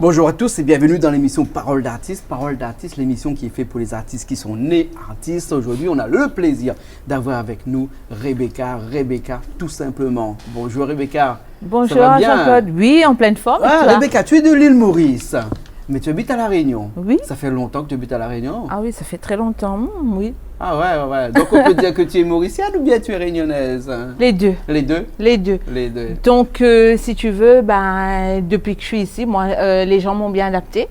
Bonjour à tous et bienvenue dans l'émission Parole d'artiste. Parole d'artiste, l'émission qui est faite pour les artistes qui sont nés artistes. Aujourd'hui, on a le plaisir d'avoir avec nous Rebecca, tout simplement. Bonjour Rebecca. Bonjour Jean-Claude. Oui, en pleine forme. Rebecca, tu es de l'île Maurice, mais tu habites à La Réunion. Oui. Ça fait longtemps que tu habites à La Réunion? Ah oui, ça fait très longtemps, oui. Ah ouais. Donc on peut dire que tu es mauricienne ou bien tu es réunionnaise? Les deux. Les deux? Les deux. Les deux. Donc, si tu veux, depuis que je suis ici, moi, les gens m'ont bien adapté.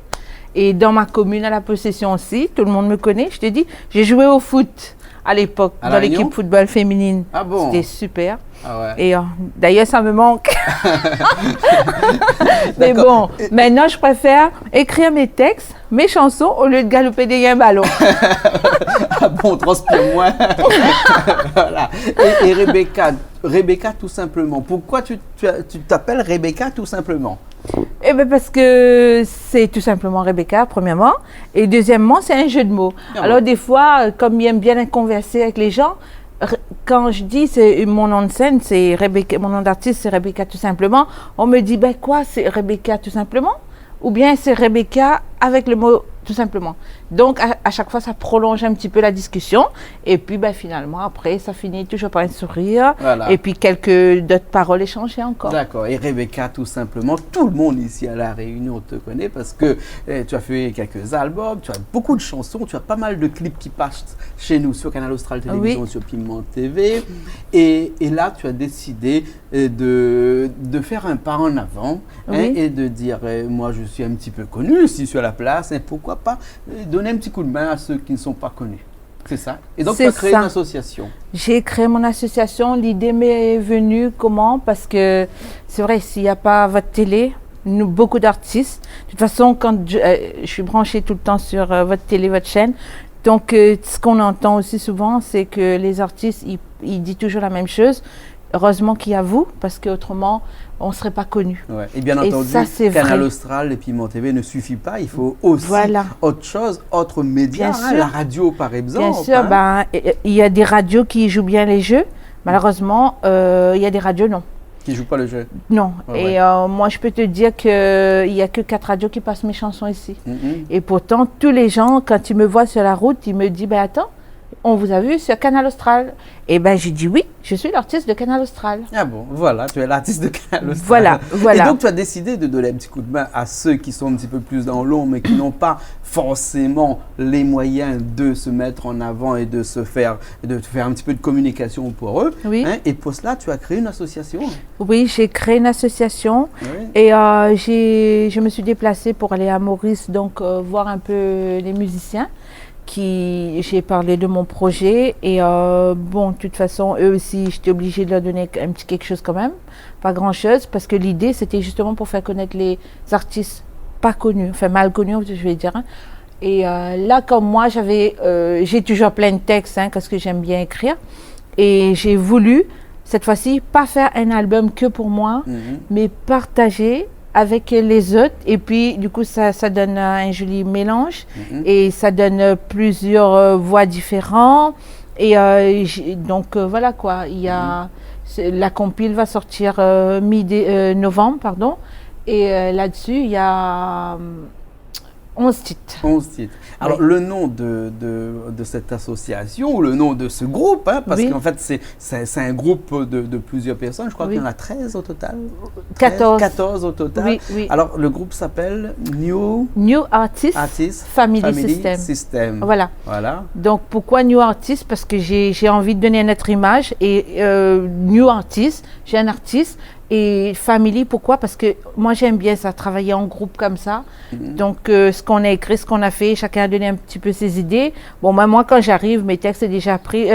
Et dans ma commune, à la Possession aussi, tout le monde me connaît. Je te dis, j'ai joué au foot à l'époque, dans l'équipe football féminine. Ah bon? C'était super. Ah ouais. Et d'ailleurs, ça me manque. Mais bon, maintenant, je préfère écrire mes textes, mes chansons, au lieu de galoper derrière un ballon. Ah bon, transpire-moi. Voilà. Et Rebecca, tout simplement. Pourquoi tu t'appelles Rebecca tout simplement? Eh bien, parce que c'est tout simplement Rebecca, premièrement. Et deuxièmement, c'est un jeu de mots. Alors, des fois, comme j'aime bien converser avec les gens, quand je dis c'est mon nom de scène, c'est Rebecca, mon nom d'artiste, c'est Rebecca tout simplement, on me dit, ben quoi, c'est Rebecca tout simplement? Ou bien c'est Rebecca avec le mot tout simplement. Donc, à chaque fois, ça prolonge un petit peu la discussion. Et puis, finalement, après, ça finit toujours par un sourire. Voilà. Et puis, quelques d'autres paroles échangées encore. D'accord. Et Rebecca, tout simplement, tout le monde ici à La Réunion te connaît parce que tu as fait quelques albums, tu as beaucoup de chansons, tu as pas mal de clips qui passent chez nous sur Canal Austral Télévision, oui, sur Piment TV. Et là, tu as décidé de faire un pas en avant, oui, et de dire, moi, je suis un petit peu connu ici sur la place, pourquoi pas donner un petit coup de main à ceux qui ne sont pas connus. C'est ça. Et donc, tu as créé une association. J'ai créé mon association. L'idée m'est venue comment? Parce que c'est vrai, s'il n'y a pas votre télé, beaucoup d'artistes. De toute façon, quand je suis branchée tout le temps sur votre télé, votre chaîne. Donc, ce qu'on entend aussi souvent, c'est que les artistes, ils disent toujours la même chose. Heureusement qu'il y a vous, parce qu'autrement, on ne serait pas connus. Ouais. Et bien entendu, Canal Austral et Piment TV ne suffit pas. Il faut aussi autre chose, autres médias, la radio par exemple. Bien sûr, il y a des radios qui jouent bien les jeux. Malheureusement, il y a des radios, non. Qui ne jouent pas le jeu? Non. Et moi, je peux te dire qu'il n'y a que 4 radios qui passent mes chansons ici. Et pourtant, tous les gens, quand ils me voient sur la route, ils me disent, attends, on vous a vu sur Canal Austral. Et j'ai dit oui, je suis l'artiste de Canal Austral. Ah bon, voilà, tu es l'artiste de Canal Austral. Voilà. Et donc, tu as décidé de donner un petit coup de main à ceux qui sont un petit peu plus dans l'ombre, mais qui n'ont pas forcément les moyens de se mettre en avant et de faire un petit peu de communication pour eux. Oui. Et pour cela, tu as créé une association. Oui, j'ai créé une association. Oui. Et je me suis déplacée pour aller à Maurice, donc voir un peu les musiciens. J'ai parlé de mon projet et de toute façon, eux aussi, j'étais obligée de leur donner un petit quelque chose quand même, pas grand-chose, parce que l'idée, c'était justement pour faire connaître les artistes pas connus, enfin mal connus, je vais dire. Et là, comme moi, j'ai toujours plein de textes, parce que j'aime bien écrire, et j'ai voulu, cette fois-ci, pas faire un album que pour moi, mais partager avec les autres, et puis du coup ça donne un joli mélange, et ça donne plusieurs voix différentes, et donc voilà quoi, il y a la compile va sortir mi-novembre, pardon, et là-dessus il y a 11 titres. 11 titres. Alors, le nom de cette association, ou le nom de ce groupe, parce qu'en fait, c'est un groupe de plusieurs personnes. Je crois qu'il y en a 13 au total. 14 au total. Oui. Alors, le groupe s'appelle New Artist Family System. Voilà. Donc, pourquoi New Artist? Parce que j'ai envie de donner une autre image. Et New Artist, j'ai un artiste. Et family, pourquoi? Parce que moi, j'aime bien ça, travailler en groupe comme ça. Donc, ce qu'on a écrit, ce qu'on a fait, chacun a donné un petit peu ses idées. Bon, moi, quand j'arrive, mes textes sont déjà pris,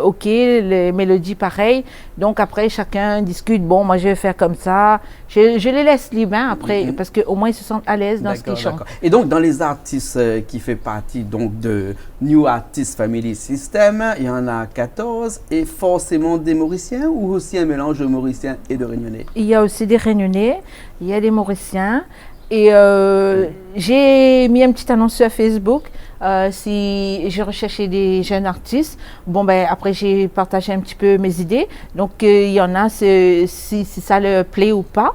OK, les mélodies, pareil. Donc, après, chacun discute. Bon, moi, je vais faire comme ça. Je les laisse libres, après, parce qu'au moins, ils se sentent à l'aise dans ce qu'ils chantent. Et donc, dans les artistes qui font partie donc, de New Artist Family System, il y en a 14, et forcément des Mauriciens, ou aussi un mélange de Mauriciens et de Réunionnais? Il y a aussi des Réunionnais, il y a des Mauriciens. Et j'ai mis une petite annonce sur Facebook si je recherchais des jeunes artistes. Bon, après, j'ai partagé un petit peu mes idées. Donc, il y en a, si ça leur plaît ou pas,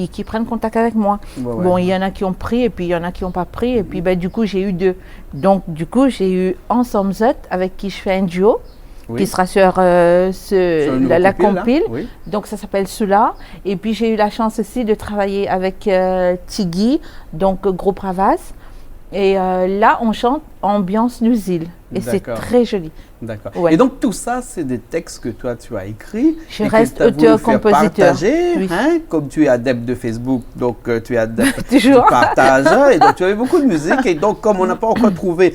qui prennent contact avec moi. Bon, il y en a qui ont pris et puis il y en a qui n'ont pas pris. Et puis du coup, j'ai eu 2. Donc du coup, j'ai eu Ensemble Z avec qui je fais un duo. Qui sera sur la compile. Donc ça s'appelle Cela. Et puis j'ai eu la chance aussi de travailler avec Tiggy, donc Groupe Ravas. Et là, on chante Ambiance Nusil. Et c'est très joli. D'accord. Ouais. Et donc tout ça, c'est des textes que toi tu as écrits. Je reste auteur-compositeur. Oui. Hein, comme tu es adepte de Facebook, donc tu es adepte du partage. Et donc tu avais beaucoup de musique. Et donc comme on n'a pas encore trouvé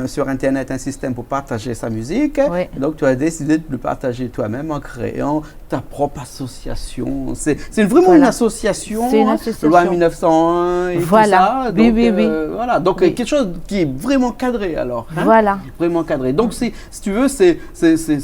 sur Internet un système pour partager sa musique, donc tu as décidé de le partager toi-même en créant ta propre association. C'est vraiment une association. C'est une association. Loi 1901 et tout ça. Donc, oui. Voilà. Donc quelque chose qui est vraiment cadré alors. Hein? Voilà. Vraiment cadré. Donc, si tu veux, c'est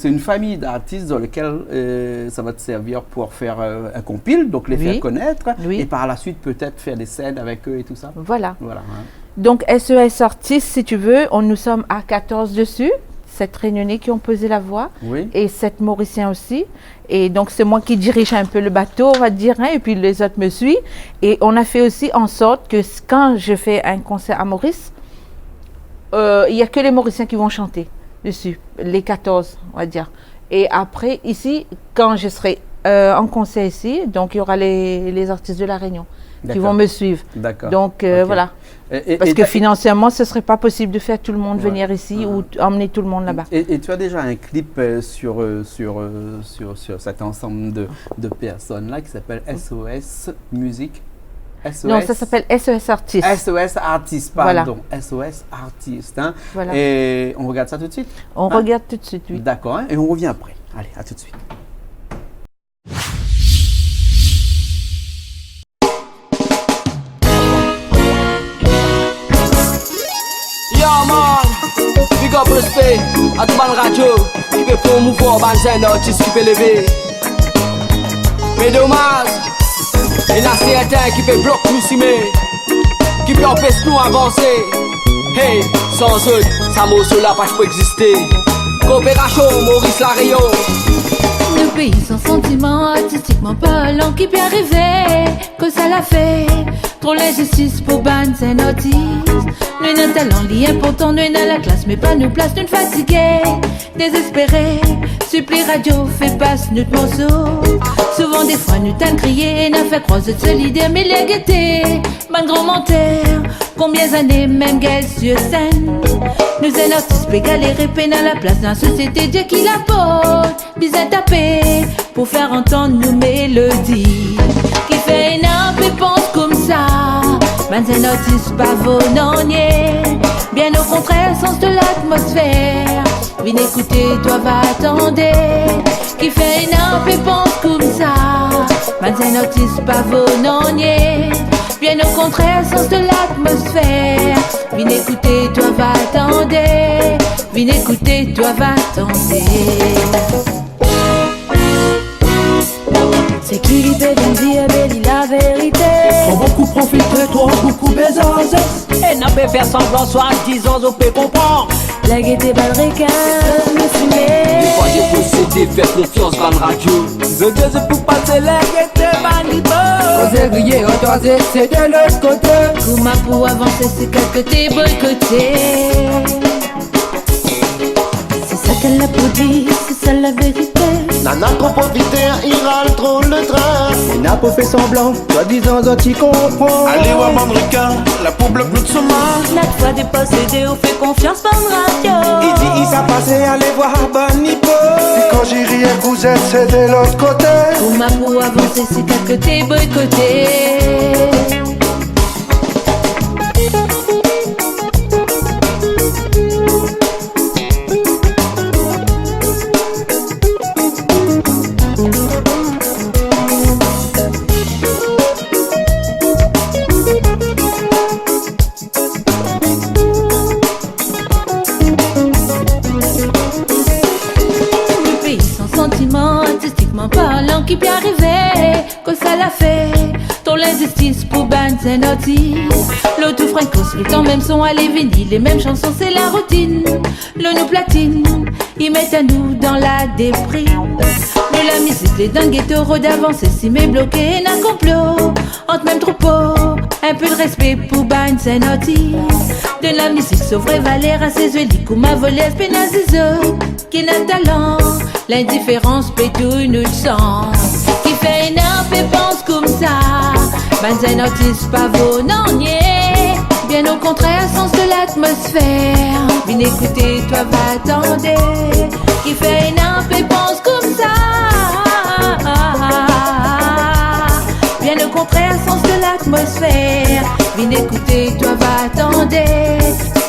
une famille d'artistes dans lequel ça va te servir pour faire un compile, donc les faire connaître, et par la suite peut-être faire des scènes avec eux et tout ça. Voilà. Hein. Donc, SES Artistes, si tu veux, nous sommes à 14 dessus, 7 Réunionnais qui ont posé la voix, et 7 Mauriciens aussi. Et donc, c'est moi qui dirige un peu le bateau, on va dire, hein, et puis les autres me suivent. Et on a fait aussi en sorte que quand je fais un concert à Maurice, il n'y a que les Mauriciens qui vont chanter dessus, les 14, on va dire. Et après, ici, quand je serai en concert ici, donc il y aura les artistes de La Réunion qui vont me suivre. Donc voilà. Parce que financièrement, ce ne serait pas possible de faire tout le monde venir ici ou emmener tout le monde là-bas. Et tu as déjà un clip sur cet ensemble de personnes-là qui s'appelle SOS Musique? SOS. Non, ça s'appelle SOS Artistes. SOS Artistes, pardon. SOS Artistes. Hein. Voilà. Et on regarde ça tout de suite? On regarde tout de suite, oui. D'accord, hein, et on revient après. Allez, à tout de suite. Yo man, big up respect à tout le radio qui peut promouvoir un artiste qui peut lever. Mais dommage. Et là c'est un temps qui peut bloquer nous si mais qui peut empêcher nous avancer. Hey, sans eux, ça mot cela pas peut exister. Coopération, Maurice La Réunion. Le pays sans sentiment, artistiquement parlant, qui peut arriver, que ça l'a fait. Trop l'injustice pour ban, c'est notice. Nous n'avons talent, li important, nous dans la classe, mais pas nous place, nous fatigués, désespérés. Supplie radio, fait passe notre morceau. Souvent des fois nous t'en crié, n'a fait croiser de solidaire, mais les guettés, man grand menteur. Combien d'années, même gueule sur scène. Nous en artistes peut galérer, peine à la place dans la société, Dieu qui la porte, bien tapé, pour faire entendre nos mélodies. Qui fait une peu pense comme ça, man un artiste pas volontiers. Bien au contraire, sens de l'atmosphère. Viens écouter, toi va attendre. Qui fait une peu pense comme ça, man un artiste pas volontiers. Bien au contraire, sens de l'atmosphère. Viens écouter, toi va attendre. Viens écouter, toi va attendre. C'est qui lui peut bien dire, mais dit la vérité. On beaucoup profite, toi beaucoup besoin. Et n'a pas faire semblant, soit disant, on peut comprendre. La gaieté balrequin, me fumer. Des fois j'ai possédé, faire confiance dans la radio. Je dis pour passer la gaieté manipo. Oser griller, autoriser, c'est de l'autre côté. Pour ma pour avancer, c'est qu'à côté boycotté. C'est ça qu'elle a pour dire, c'est ça la vérité. Nana trop profité, il râle trop le train. Il n'a pas fait semblant, soi-disant tu comprends. Allez voir Mandrica, la peau bloque l'autre chemin. La fois dépossédé, on fait confiance par radio. Il dit il s'est passé, allez voir Bonipo. Et quand j'y ris, cousin, c'est de l'autre côté. Pour ma pour avancer, c'est qu'à côté boycotté. Qui peut arriver, que ça l'a fait. Ton l'injustice pour ban, c'est notice. Le tout francos, le temps même son à les vinyles. Les mêmes chansons, c'est la routine. Le nous platine, ils mettent à nous dans la déprime. Le De la musique, les dingues et taureaux d'avance, si mais bloqué, n'a complot. Entre même troupeau, un peu de respect pour Ban Otis. De la musique, sauverait Valère à ses yeux, ou ma volée, Pénazizo, qui n'a talent. L'indifférence peut tout nous sens. Qui fait énorme et pense comme ça. Ban Otis, pas vos non niais. Bien au contraire, sens de l'atmosphère. Bien écoutez, toi va attendre. Qui fait énorme et pense comme ça. Bien au contraire, sens de l'atmosphère. Viens écouter, toi va attendre.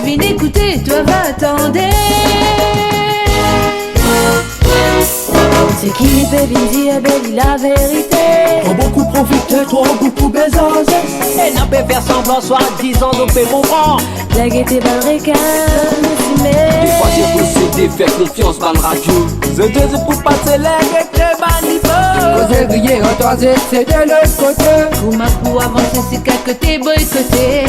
Viens écouter, toi va attendre. C'est qui peut bien dire belle la vérité. Trop beaucoup profiter, trop beaucoup baiser. Et n'a pas faire semblant, soit disant on fait mon rang. La gaieté va le requin, Des fois j'ai possédé, faire confiance dans le radio. The deux pour passer les avec manifestes. Vous grillé, entendu, c'est de l'autre côté. Pour ma pour avancer, c'est qu'à côté boycotté.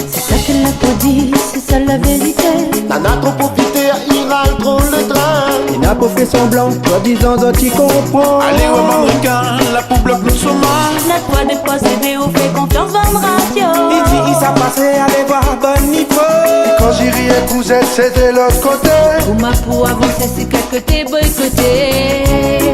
C'est ça qu'elle a pas dit, c'est ça la vérité. T'en as trop profité, il râle trop le train. Il n'a pas fait semblant, soi-disant tu comprends. Allez au américain, la pour bloc nous sommes. La toi de posséder ou fait confiance dans le radio. Il dit il s'est passé, allez voir bon niveau. Et quand j'y riais, cousette, c'est de l'autre côté. Pour ma pour avancer, c'est qu'à côté boycotté.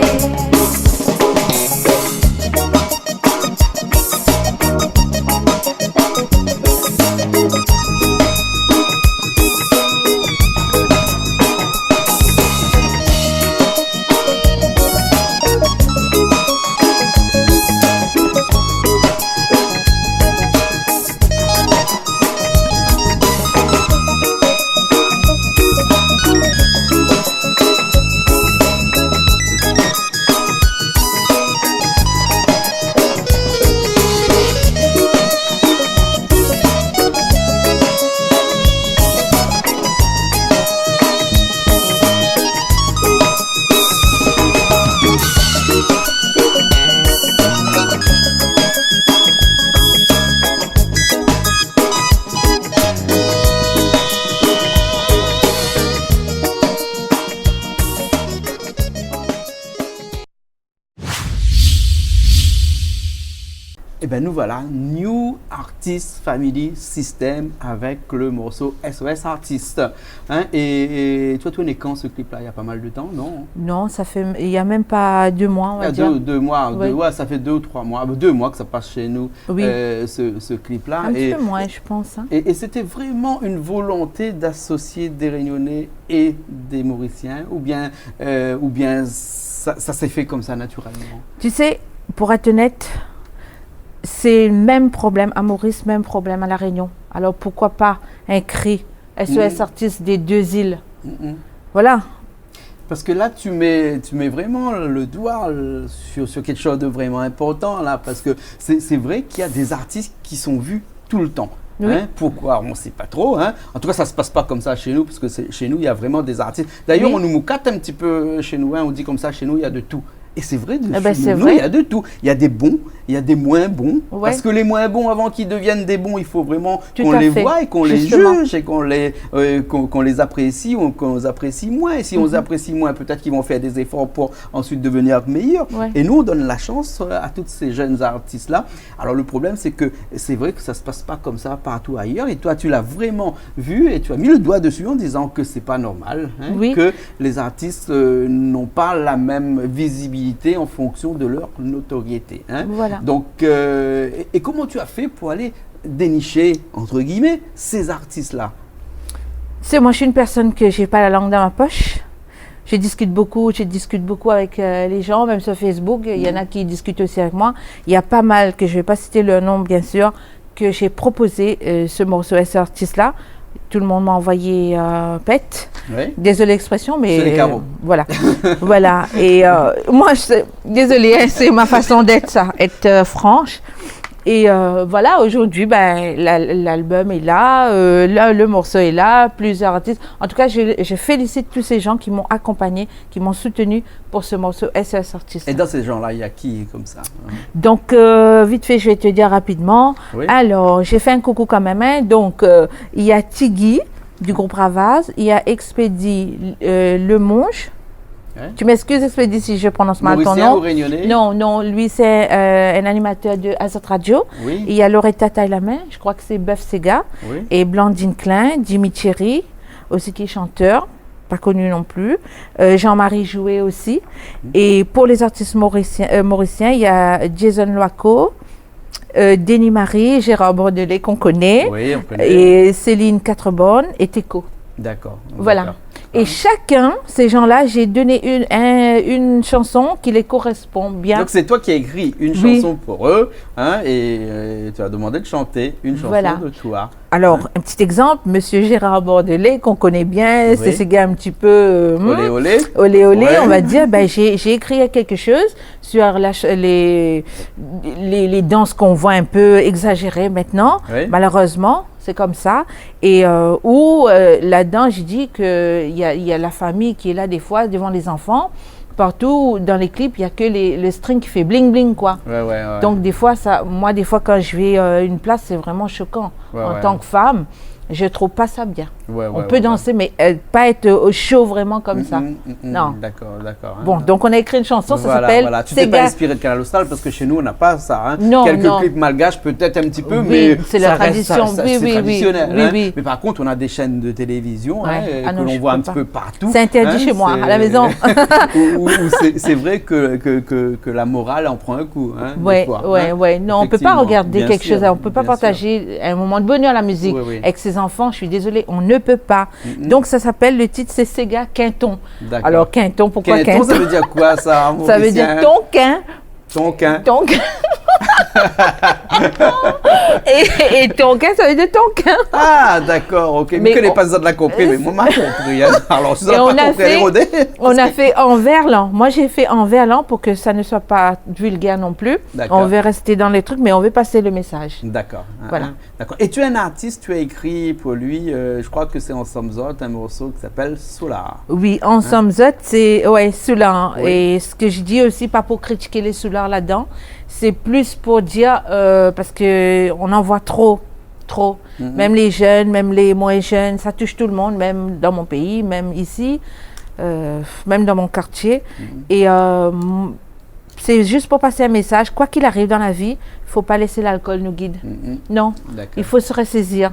Et bien nous voilà, New Artist Family System avec le morceau SOS Artist. Hein, et toi, tu es né quand ce clip-là? Il y a pas mal de temps, non? Non, ça fait, il n'y a même pas 2 mois, on va dire. Deux mois, Oui. ouais, ça fait 2 ou 3 mois, 2 mois que ça passe chez nous, Oui. ce clip-là. Un petit peu moins, je pense. Hein. Et c'était vraiment une volonté d'associer des Réunionnais et des Mauriciens, ou bien ça s'est fait comme ça naturellement? Tu sais, pour être honnête, c'est le même problème à Maurice, même problème à La Réunion. Alors pourquoi pas un cri SOS Artistes des 2 îles? Voilà. Parce que là, tu mets vraiment le doigt sur quelque chose de vraiment important, là, parce que c'est vrai qu'il y a des artistes qui sont vus tout le temps. Oui. Hein, pourquoi? On ne sait pas trop. Hein. En tout cas, ça ne se passe pas comme ça chez nous, parce que chez nous, il y a vraiment des artistes. D'ailleurs, on nous moucate un petit peu chez nous. Hein, on dit comme ça, chez nous, il y a de tout. Et c'est vrai, il y a de tout. Il y a des bons, il y a des moins bons. Ouais. Parce que les moins bons, avant qu'ils deviennent des bons, il faut vraiment qu'on les voie et qu'on les juge et qu'on les apprécie ou qu'on les apprécie moins. Et si on les apprécie moins, peut-être qu'ils vont faire des efforts pour ensuite devenir meilleurs. Ouais. Et nous, on donne la chance à tous ces jeunes artistes-là. Alors le problème, c'est que c'est vrai que ça ne se passe pas comme ça partout ailleurs. Et toi, tu l'as vraiment vu et tu as mis le doigt dessus en disant que c'est pas normal, hein, que les artistes n'ont pas la même visibilité en fonction de leur notoriété. Hein. Voilà. Donc, et comment tu as fait pour aller dénicher, entre guillemets, ces artistes-là? C'est moi, je suis une personne que j'ai pas la langue dans ma poche. Je discute beaucoup avec les gens, même sur Facebook. Il y en a qui discutent aussi avec moi. Il y a pas mal, que je vais pas citer leur nom, bien sûr, que j'ai proposé ce morceau SOS Artiste-là. Tout le monde m'a envoyé pète. Oui. Désolée l'expression, mais voilà. Voilà. Et moi, désolée, hein, c'est ma façon d'être, ça, être franche. Et voilà, aujourd'hui, ben, l'album est là, le morceau est là, plusieurs artistes. En tout cas, je félicite tous ces gens qui m'ont accompagné, qui m'ont soutenu pour ce morceau SOS Artiste. Et dans ces gens-là, il y a qui comme ça? Donc, vite fait, je vais te dire rapidement. Oui. Alors, j'ai fait un coucou quand même. Hein. Donc, il y a Tigui du groupe Ravaz, il y a Expédie Le Monge, Ouais. Tu m'excuses, Expédie, si je prononce mal ton Mauricien nom. ou Réunionnais? Non, lui, c'est un animateur de Azot Radio. Oui. Il y a Loretta Taïlamin, je crois que c'est Bœuf Sega. Oui. Et Blandine Klein, Jimmy Thierry, aussi qui est chanteur, pas connu non plus. Jean-Marie Jouet aussi. Et pour les artistes mauriciens, il y a Jason Loaco, Denis Marie, Gérard Bordelais qu'on connaît, Oui, on connaît. et Céline Quatreborn et Teco. D'accord. Voilà. D'accord. Et chacun, ces gens-là, j'ai donné une chanson qui les correspond bien. Donc c'est toi qui as écrit une Oui. chanson pour eux, hein, et tu as demandé de chanter une chanson Voilà. de toi. Alors, un petit exemple, Monsieur Gérard Bordelais, qu'on connaît bien, Oui. c'est ce gars un petit peu... Olé olé. Olé olé, Ouais. on va dire, ben, j'ai écrit quelque chose sur les danses qu'on voit un peu exagérées maintenant, Oui. malheureusement, c'est comme ça, et où là-dedans, j'ai dit qu'il y a la famille qui est là des fois devant les enfants, partout dans les clips, il n'y a que le string qui fait bling bling, quoi. Ouais. Donc des fois, moi des fois quand je vais une place, c'est vraiment choquant. Ouais, En ouais. tant que femme, je trouve pas ça bien. Ouais, On ouais, peut ouais, danser, mais pas être au show vraiment comme ça. Non. D'accord. Hein. Bon, donc on a écrit une chanson, ça Voilà, s'appelle voilà. Tu t'es pas Sega. inspiré de Canal Austral parce que chez nous on n'a pas ça. Hein. Non, Quelques non. clips malgaches peut-être un petit peu, Oui, mais c'est la ça reste- tradition. Oui, c'est oui, traditionnel. oui, hein. oui. Mais par contre, on a des chaînes de télévision Ouais. hein, Ah non, que je l'on voit peux un petit pas. peu partout. C'est interdit chez moi, à la maison. où c'est vrai que la morale en prend un coup. Hein, des Ouais, fois, ouais, hein. ouais. Non, on peut pas Effectivement, regarder bien quelque sûr, chose, on peut pas bien sûr. partager un moment de bonheur la musique Oui, oui. avec ses enfants. Je suis désolée, on ne peut pas. Donc ça s'appelle, le titre c'est Sega Quinton. D'accord. Alors Quinton, pourquoi Quinton, Quinton? ça veut dire quoi ça en Ça veut dire mauricien? tonquin. Tonquin. Tonquin. et tonquin, ça veut dire tonquin. Ah, d'accord, ok. Mais Mais que les on- pas de la compris, mais moi, m'a compris. Hein. Alors, je ne Et pas on a compris, elle est fait- rodée. On a fait en verlan. Moi, j'ai fait en verlan pour que ça ne soit pas vulgaire non plus. D'accord. On veut rester dans les trucs, mais on veut passer le message. D'accord. Voilà. D'accord. Et tu es un artiste, tu as écrit pour lui, je crois que c'est en Somzot, un morceau qui s'appelle Solar. Oui, en somme toute, c'est Soulard. Oui. Et ce que je dis aussi, pas pour critiquer les Soulards là-dedans, c'est plus pour dire, parce qu'on en voit trop. Même les jeunes, même les moins jeunes, ça touche tout le monde, même dans mon pays, même ici, même dans mon quartier. Et c'est juste pour passer un message, quoi qu'il arrive dans la vie, il ne faut pas laisser l'alcool nous guider. Non, D'accord. il faut se ressaisir.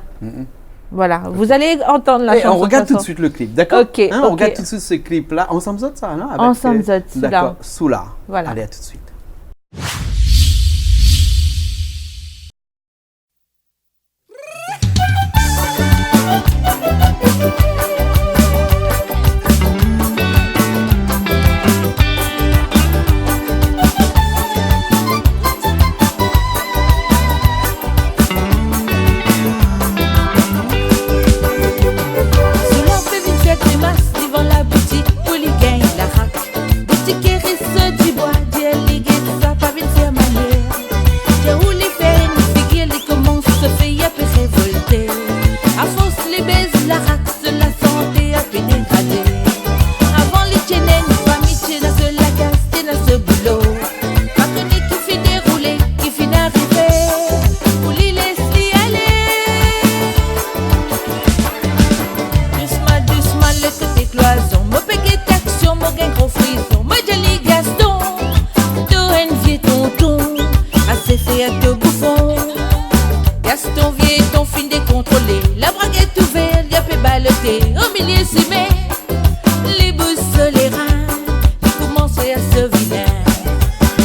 Voilà, vous allez entendre la Et chanson. on regarde tout de façon. suite le clip, d'accord? Ok, Hein, on ok. regarde tout de suite ce clip-là. En Somzot, ça, non? En Somzot, Solar. D'accord, Solar. Voilà. Allez, à tout de suite. Soulard fait vite faire grimace devant la boutique pour les gains la raque. Boutique et risse du bois, Dieu ligue ça pas vite faire manière. J'ai roulé faire une figure, les commence se fait un peu révolter. À force les baises, la raque se la santé a peu dégradé. Avant les tiennes, famille tienne à se la casse, tienne à ce boulot. Pas connu qui fait dérouler, qui fait d'arriver. Pour les laisser aller. Doucement, le côté cloison. Moi, pégué d'action, moi, gain gros frison. Moi, joli Gaston. Tout un vieux tonton. Assez fait à te bouffon. Gaston, vieux ton fin décontrôlé. La brague est ouverte, y'a peu baloté. Au milieu, c'est mais. Les bousses, les reins. Ils commencent à se vilain.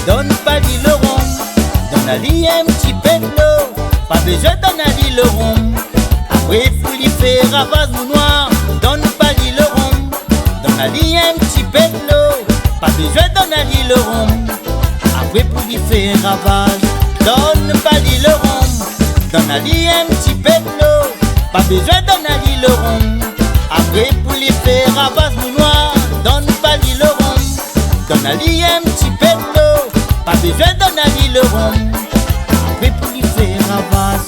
Donne pas dit le rond, donne à lui un petit peu d'eau. Pas besoin d'en aller le rond. Après pour lui faire ravage mon noir, donne pas dit le rond, donne à lui un petit peu d'eau. Pas besoin d'en aller le rond. Après pour lui faire ravage, donne pas dit le rond, donne à lui un petit peu d'eau. Pas besoin d'en aller le rond. Après pour lui faire ravage mon noir, donne pas dit le rond, donne à lui un petit peu d'eau. Pas besoin d'en aller le rond. Après pour lui faire ravage.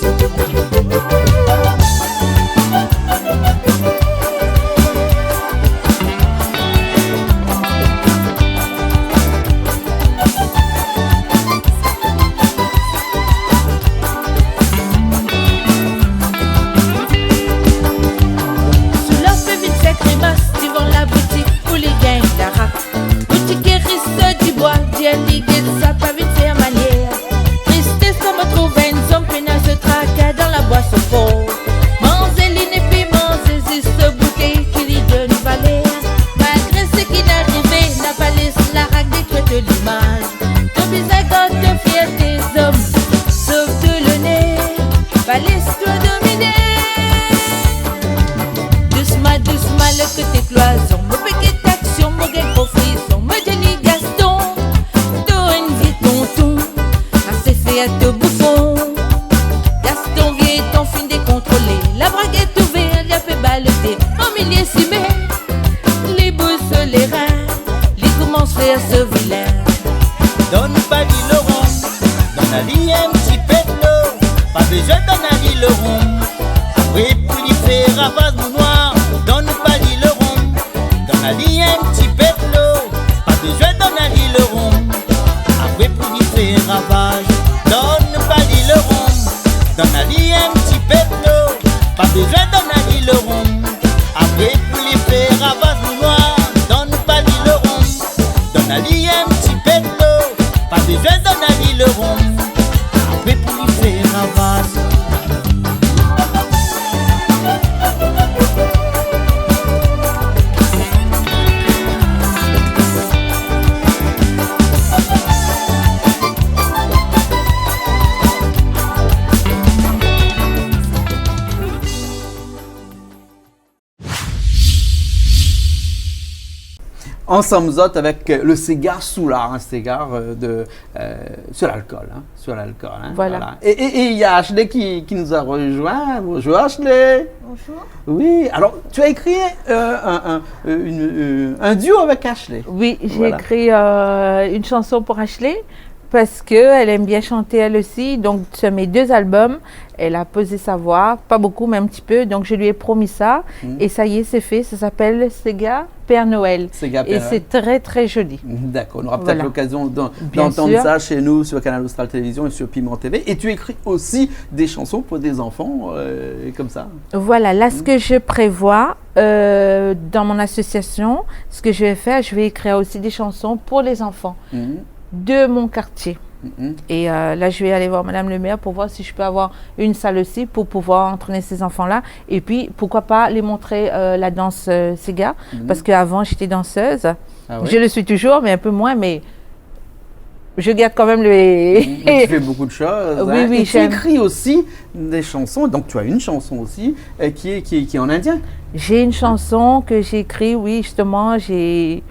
Soulard fait vite faire grimace devant la boutique pour les gains la raque. la vie le rond. Après pour lui faire ravage mon noir, donne pas lui le rond. Dans la vie un petit peu de l'eau, pas besoin d'en aller le rond. Après pour lui faire ravage, donne pas lui le rond. Dans la vie un petit peu de l'eau, pas besoin d'en aller le rond. Après pour lui faire ravage mon noir, donne pas lui le rond. Dans la vie un petit peu de l'eau, pas besoin d'en aller le rond. Après pour lui faire ravage. Ensemble avec le cigare Soulard, un cigare sur l'alcool. Voilà. Et il y a Ashley qui nous a rejoint. Bonjour Ashley. Bonjour. Oui, alors tu as écrit un duo avec Ashley. Oui, j'ai écrit une chanson pour Ashley parce qu'elle aime bien chanter elle aussi. Donc sur mes 2 albums, elle a posé sa voix, pas beaucoup mais un petit peu. Donc je lui ai promis ça et ça y est, c'est fait. Ça s'appelle Sega Père Noël. Et c'est très très joli. D'accord, on aura peut-être l'occasion d'entendre ça chez nous sur Canal Austral Télévision et sur Piment TV. Et tu écris aussi des chansons pour des enfants comme ça. Voilà, là ce que je prévois dans mon association, ce que je vais faire, je vais écrire aussi des chansons pour les enfants de mon quartier. Et là, je vais aller voir Madame le maire pour voir si je peux avoir une salle aussi pour pouvoir entraîner ces enfants-là. Et puis, pourquoi pas les montrer la danse Sega, parce qu'avant, j'étais danseuse. Ah ouais? Je le suis toujours, mais un peu moins, mais je garde quand même Tu fais beaucoup de choses. Oui, oui. Et tu écris aussi des chansons, donc tu as une chanson aussi qui est en indien. J'ai une chanson que j'ai écrite, oui, justement, je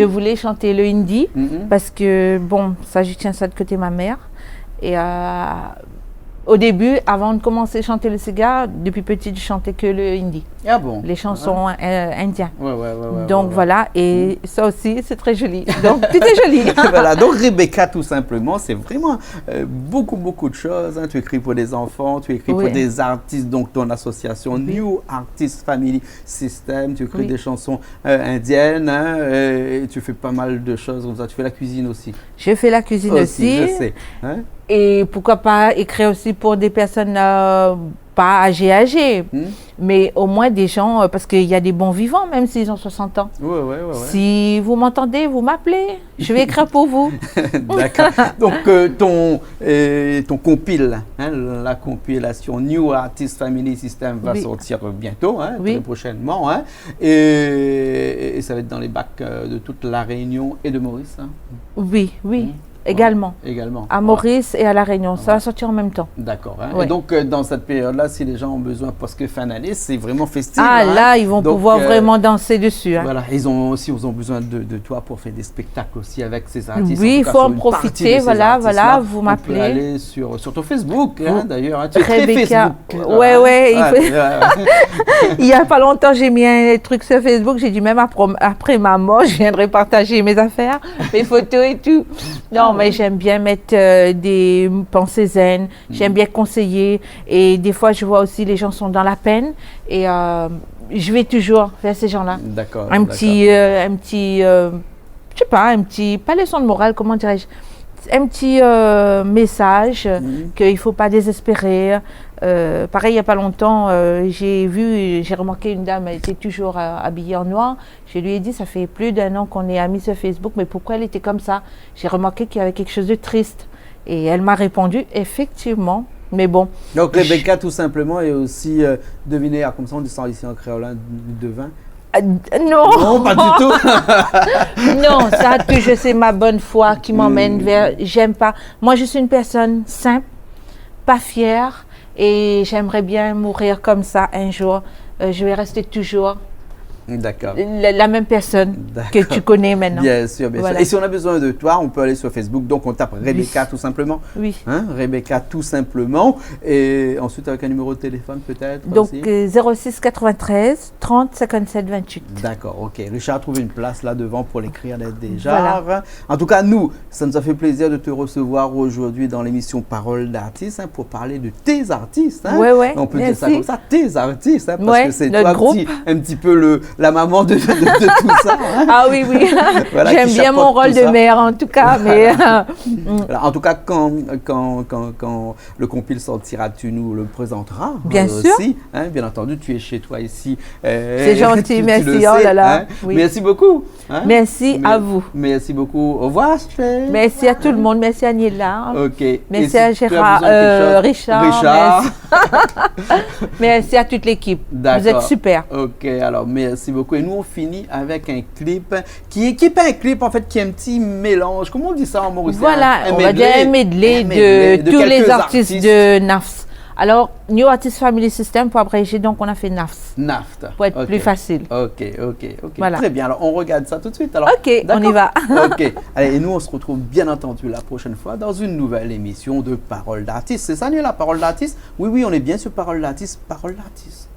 voulais chanter le hindi parce que, bon, ça, je tiens ça de côté ma mère. Et au début, avant de commencer à chanter le cigare, depuis petite, je chantais que le hindi. Ah bon? Les chansons indiennes. Ouais, donc voilà, et ça aussi, c'est très joli. Donc tout est joli. Voilà, donc Rebecca, tout simplement, c'est vraiment beaucoup de choses. Tu écris pour des enfants, tu écris pour des artistes, donc ton association New Artist Family System, tu écris des chansons indiennes, et tu fais pas mal de choses comme ça. Tu fais la cuisine aussi. Je fais la cuisine aussi. Je sais. Et pourquoi pas écrire aussi pour des personnes pas âgées, mais au moins des gens, parce qu'il y a des bons vivants, même s'ils ont 60 ans. Ouais. Si vous m'entendez, vous m'appelez, je vais écrire pour vous. D'accord. Donc, ton compile, la compilation New Artist Family System va sortir bientôt, très prochainement. Et ça va être dans les bacs de toute la Réunion et de Maurice. Oui. Également. À Maurice et à La Réunion. Ça va sortir en même temps. D'accord. Et donc, dans cette période-là, si les gens ont besoin, parce que fin d'année, c'est vraiment festif. Ah, là, ils vont pouvoir vraiment danser dessus. Voilà. Ils ont besoin de toi pour faire des spectacles aussi avec ces artistes. Oui, il faut en profiter. Voilà, vous m'appelez. On peut aller sur ton Facebook, d'ailleurs. Tu es très Facebook. Ouais. Il n'y a pas longtemps, j'ai mis un truc sur Facebook. J'ai dit, même après ma mort, je viendrai partager mes affaires, mes photos et tout. Non, mais j'aime bien mettre des pensées zen, j'aime bien conseiller, et des fois je vois aussi les gens sont dans la peine, et je vais toujours vers ces gens-là. D'accord. Un petit, je sais pas, pas leçon de morale, comment dirais-je, un petit message qu'il ne faut pas désespérer. Pareil, il n'y a pas longtemps, j'ai remarqué une dame, elle était toujours habillée en noir. Je lui ai dit, ça fait plus d'1 an qu'on est amis sur Facebook, mais pourquoi elle était comme ça? J'ai remarqué qu'il y avait quelque chose de triste. Et elle m'a répondu, effectivement, mais bon. Donc Rebecca, tout simplement, est aussi devinez, comme ça on descend ici en créole, de vin. Non, pas du tout. Non, ça, toujours c'est ma bonne foi qui m'emmène vers. J'aime pas. Moi, je suis une personne simple, pas fière, et j'aimerais bien mourir comme ça un jour. Je vais rester toujours D'accord. La même personne que tu connais maintenant. Bien sûr, bien sûr. Et si on a besoin de toi, on peut aller sur Facebook. Donc, on tape Rebecca tout simplement. Oui. Hein, Rebecca tout simplement. Et ensuite, avec un numéro de téléphone peut-être. Donc, 06 93 30 57 28. D'accord, ok. Richard a trouvé une place là devant pour l'écrire déjà. Voilà. En tout cas, nous, ça nous a fait plaisir de te recevoir aujourd'hui dans l'émission Parole d'artistes pour parler de tes artistes. Hein. Ouais, on peut dire ça comme ça, tes artistes. Parce que c'est toi un petit peu la maman de tout ça. Hein. Ah oui, oui. Voilà, j'aime bien mon rôle de mère en tout cas. Mais voilà, en tout cas, quand le compil sortira, tu nous le présenteras. Bien sûr. Aussi, hein, bien entendu, tu es chez toi ici. C'est gentil, merci. Oh là là. Hein. Oui. Merci beaucoup. Hein. Merci à vous. Merci beaucoup. Au revoir. Merci à tout le monde. Merci à Nila. Ok. Merci à Gérard, Richard. Merci à toute l'équipe. Vous êtes super. Ok, alors merci beaucoup. Et nous, on finit avec un clip qui est pas un clip, en fait, qui est un petit mélange. Comment on dit ça en mauricien? Voilà, on va dire un medley de tous les artistes de NAFS. Alors, New Artist Family System, pour abréger, donc on a fait NAFS. NAFT. Pour être plus facile. Ok. Voilà. Très bien, alors on regarde ça tout de suite. Alors, ok, on y va. Ok, allez, et nous on se retrouve bien entendu la prochaine fois dans une nouvelle émission de Parole d'artiste. C'est ça, la Parole d'artiste? Oui, on est bien sur Parole d'artiste. Parole d'artiste.